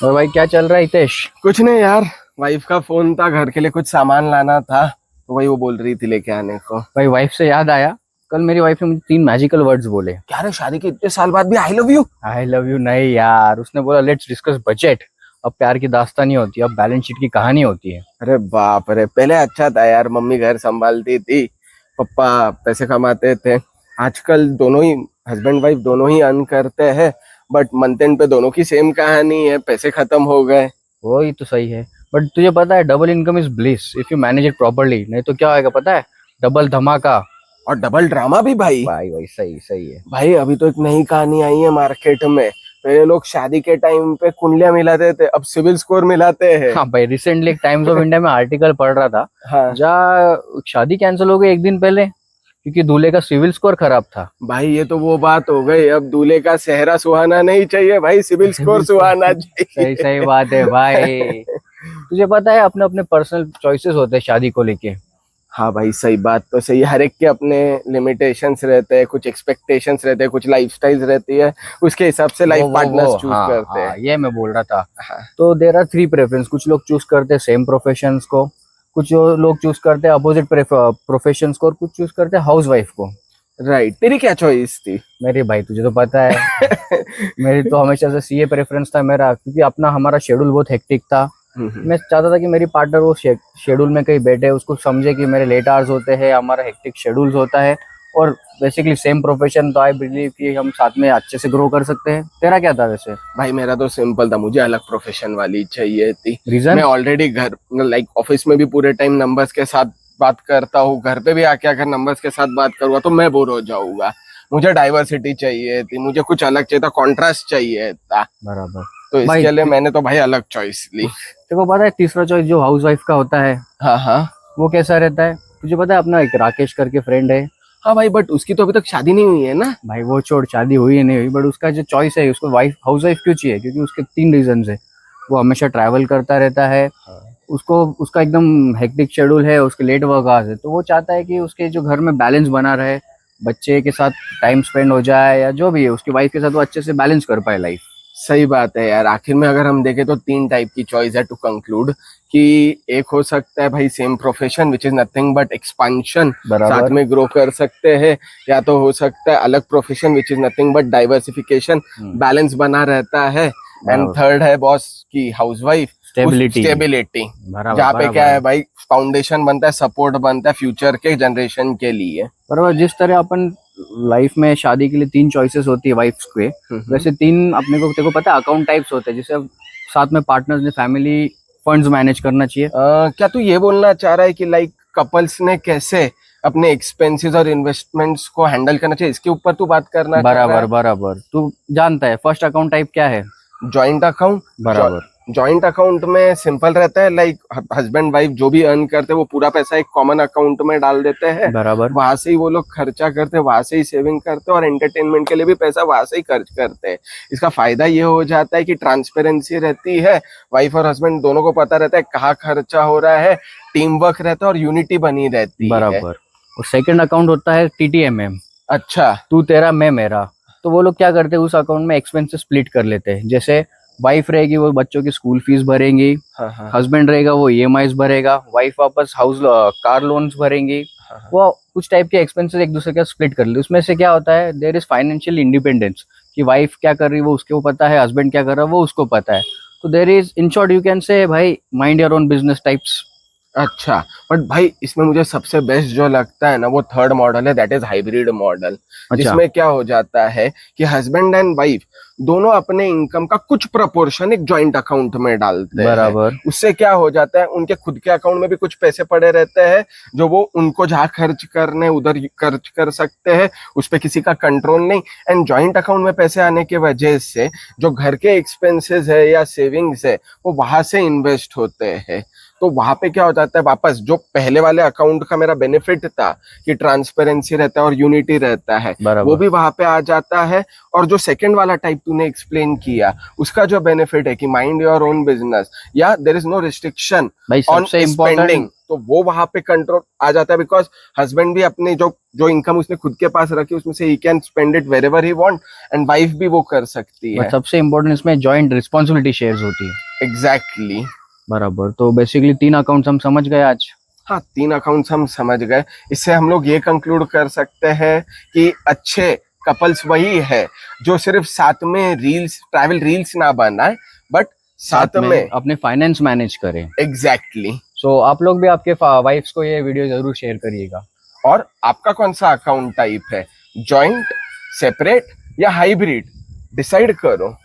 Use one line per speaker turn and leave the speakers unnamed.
और भाई क्या चल रहा है हितेश?
कुछ नहीं यार। वाइफ का फोन था, घर के लिए कुछ सामान लाना था, तो वही वो बोल रही थी लेके आने को।
भाई वाइफ से याद आया, कल मेरी वाइफ ने मुझे 3 मैजिकल वर्ड्स बोले।
क्या रे, शादी के इतने साल बाद भी I love you?
I love you नहीं यार, उसने बोला लेट्स डिस्कस बजट। अब प्यार की दास्तानी होती है, अब बैलेंस शीट की कहानी होती है।
अरे बाप रे, पहले अच्छा था यार, मम्मी घर संभालती थी, पापा पैसे कमाते थे। आजकल दोनों ही हस्बैंड वाइफ दोनों ही अर्न करते हैं, बट मंथ एंड पे दोनों की सेम कहानी है, पैसे खत्म हो गए।
वही तो सही है। बट तुझे पता है double income is bliss if you manage it properly, नहीं तो क्या होएगा पता है? डबल धमाका।
और डबल ड्रामा भी भाई।
भाई भाई सही सही है।
भाई अभी तो एक नई कहानी आई है मार्केट में। पहले लोग शादी के टाइम पे कुंडलियां मिलाते थे, अब सिविल स्कोर मिलाते हैं।
हाँ भाई, रिसेंटली एक टाइम्स ऑफ इंडिया में आर्टिकल पढ़ रहा था,
हाँ
जहाँ शादी कैंसिल हो गई एक दिन पहले क्योंकि दूल्हे का सिविल स्कोर खराब था।
भाई, ये तो वो बात हो गई, अब दूल्हे का सेहरा सुहाना नहीं चाहिए भाई, सिविल स्कोर
सिविल स्कोर
सुहाना
सही
चाहिए।
सही बात है भाई। तुझे पता है अपने अपने पर्सनल चॉइसेस होते हैं शादी को लेके।
हाँ भाई, सही बात तो सही है। हर एक के अपने लिमिटेशंस रहते हैं, कुछ एक्सपेक्टेशंस रहते हैं, कुछ लाइफस्टाइल्स रहती है, उसके हिसाब से लाइफ पार्टनर्स चूज
हाँ
करते
हाँ,
हैं।
ये मैं बोल रहा था।
हाँ।
तो देर आर 3 प्रेफरेंस, कुछ लोग चूज करते हैं सेम प्रोफेशंस को, कुछ लोग चूज करते हैं अपोजिट प्रोफेशंस को, और कुछ चूज करते हैं हाउस वाइफ को।
राइट, तेरी क्या चॉइस थी?
मेरी भाई तुझे तो पता है, मेरी तो हमेशा से सीए प्रेफरेंस था मेरा, क्योंकि अपना हमारा शेड्यूल बहुत हेक्टिक था। मैं चाहता था कि मेरी पार्टनर वो शेड्यूल में कहीं बैठे, उसको समझे कि मेरे लेट आवर्स होते हैं, हमारा हेक्टिक शेड्यूल्स होता है, और बेसिकली सेम प्रोफेशन, तो आई बिलीव कि हम साथ में अच्छे से ग्रो कर सकते हैं। तेरा क्या था वैसे?
भाई मेरा तो सिंपल था, मुझे अलग प्रोफेशन वाली चाहिए थी।
रीजन?
मैं ऑलरेडी घर लाइक ऑफिस में भी पूरे टाइम नंबर्स के साथ बात करता हूँ, घर पे भी आके अगर नंबर्स के साथ बात करूंगा तो मैं बोर हो जाऊंगा। मुझे डाइवर्सिटी चाहिए थी, मुझे कुछ अलग चाहिए था, कॉन्ट्रास्ट चाहिए था।
बराबर।
तो
भाई
इसके लिए मैंने तो भाई अलग चॉइस ली।
तेरे को पता है तीसरा चॉइस जो हाउस वाइफ का होता है
हाँ हाँ।
वो कैसा रहता है? तुझे पता है अपना एक राकेश करके फ्रेंड है।
हाँ भाई, बट उसकी तो अभी तक शादी नहीं हुई है ना।
भाई वो छोड़, शादी हुई है नहीं हुई, बट उसका जो चॉइस है, उसको वाइफ हाउस वाइफ क्यों चाहिए? क्योंकि उसके 3 रीजन है। वो हमेशा ट्रैवल करता रहता है, उसको उसका एकदम हेक्टिक शेड्यूल है, उसके लेट वर्क आवर्स है, तो वो चाहता है कि उसके जो घर में बैलेंस बना रहे, बच्चे के साथ टाइम स्पेंड हो जाए, या जो भी है उसकी वाइफ के साथ वो अच्छे से बैलेंस कर पाए लाइफ।
सही बात है यार। आखिर में अगर हम देखें तो तीन टाइप की चॉइस है टू कंक्लूड, कि एक हो सकता है भाई same profession which is nothing but expansion, साथ
बराबर।
में ग्रो कर सकते हैं। या तो हो सकता है अलग profession which is nothing but diversification, balance बना रहता है। एंड
बराबर।
थर्ड है बॉस की हाउस वाइफ,
स्टेबिलिटी।
स्टेबिलिटी,
बराबर
जहाँ पे क्या
बराबर।
है भाई, फाउंडेशन बनता है, सपोर्ट बनता है फ्यूचर के जनरेशन के लिए।
बराबर, जिस तरह अपन लाइफ में शादी के लिए 3 चॉइसेस होती है वाइफ्स के, वैसे 3 अपने को, तेरे को पता है अकाउंट टाइप्स होते हैं, जिसे साथ में पार्टनर्स ने फैमिली फंड्स मैनेज करना चाहिए।
क्या तू ये बोलना चाह रहा है कि लाइक कपल्स ने कैसे अपने एक्सपेंसेस और इन्वेस्टमेंट्स को हैंडल करना चाहिए, इसके ऊपर तू बात करना चाह रहा
बराबर बराबर, तू जानता है फर्स्ट अकाउंट टाइप क्या है?
है? Joint account.
बराबर।
जॉइंट अकाउंट में सिंपल रहता है, लाइक हस्बैंड वाइफ जो भी अर्न करते हैं वो पूरा पैसा एक कॉमन अकाउंट में डाल देते हैं।
बराबर।
वहां से ही वो लोग खर्चा करते हैं, वहां से ही सेविंग करते हैं, और एंटरटेनमेंट के लिए भी पैसा वहां से ही खर्च करते हैं। इसका फायदा ये हो जाता है कि ट्रांसपेरेंसी रहती है, वाइफ और हस्बैंड दोनों को पता रहता है कहाँ खर्चा हो रहा है, टीम वर्क रहता है और यूनिटी बनी रहती है।
बराबर। और सेकंड अकाउंट होता है टीटीएमएम।
अच्छा।
तू तेरा मैं मेरा। तो वो लोग क्या करते हैं, उस अकाउंट में एक्सपेंसेस स्प्लिट कर लेते हैं। जैसे वाइफ रहेगी वो बच्चों की स्कूल फीस भरेंगी,
हाँ हाँ
हस्बैंड रहेगा वो ईएमआईज भरेगा, वाइफ वापस हाउस कार लोन्स भरेंगी।
हाँ।
वो कुछ टाइप के एक्सपेंसेस एक दूसरे का स्प्लिट कर ले। उसमें से क्या होता है, देयर इज फाइनेंशियल इंडिपेंडेंस, कि वाइफ क्या कर रही है वो उसको पता है, हस्बैंड क्या कर रहा है वो उसको पता है। तो there is, in short you can say भाई, mind your own business types.
अच्छा, बट भाई इसमें मुझे सबसे बेस्ट जो लगता है ना, वो थर्ड मॉडल है, दैट इज हाइब्रिड मॉडल।
अच्छा।
जिसमें क्या हो जाता है कि हस्बैंड एंड वाइफ दोनों अपने इनकम का कुछ प्रपोर्शन एक जॉइंट अकाउंट में डालते हैं।
बराबर।
उससे क्या हो जाता है, उनके खुद के अकाउंट में भी कुछ पैसे पड़े रहते हैं, जो वो उनको जहाँ खर्च करने उधर खर्च कर सकते हैं, उस पर किसी का कंट्रोल नहीं। एंड जॉइंट अकाउंट में पैसे आने की वजह से जो घर के एक्सपेंसेस है या सेविंग्स है वो वहां से इन्वेस्ट होते हैं। तो वहां पे क्या हो जाता है, वापस जो पहले वाले अकाउंट का मेरा बेनिफिट था कि ट्रांसपेरेंसी रहता है और यूनिटी रहता है, वो भी वहां पे आ जाता है। और जो सेकंड वाला टाइप तूने एक्सप्लेन किया, उसका जो बेनिफिट है कि माइंड योर ओन बिजनेस या there is no restriction on spending, तो वो वहां पे कंट्रोल आ जाता है। बिकॉज हस्बैंड भी अपने जो इनकम उसने खुद के पास रखी उसमें से he can spend it wherever he want, and wife भी वो कर सकती है।
सबसे इम्पोर्टेंट इसमें जॉइंट रिस्पॉन्सिबिलिटी शेयर्स होती है।
एग्जैक्टली
बराबर। तो बेसिकली 3 अकाउंट्स हम समझ गए आज।
हाँ, 3 अकाउंट्स हम समझ गए। इससे हम लोग ये कंक्लूड कर सकते हैं कि अच्छे कपल्स वही है जो सिर्फ साथ में ट्रैवल रील्स ना बनाए, बट साथ में
अपने फाइनेंस मैनेज करें।
एग्जैक्टली।
सो आप लोग भी आपके वाइफ्स को ये वीडियो जरूर शेयर करिएगा।
और आपका कौन सा अकाउंट टाइप है, जॉइंट, सेपरेट या हाइब्रिड, डिसाइड करो।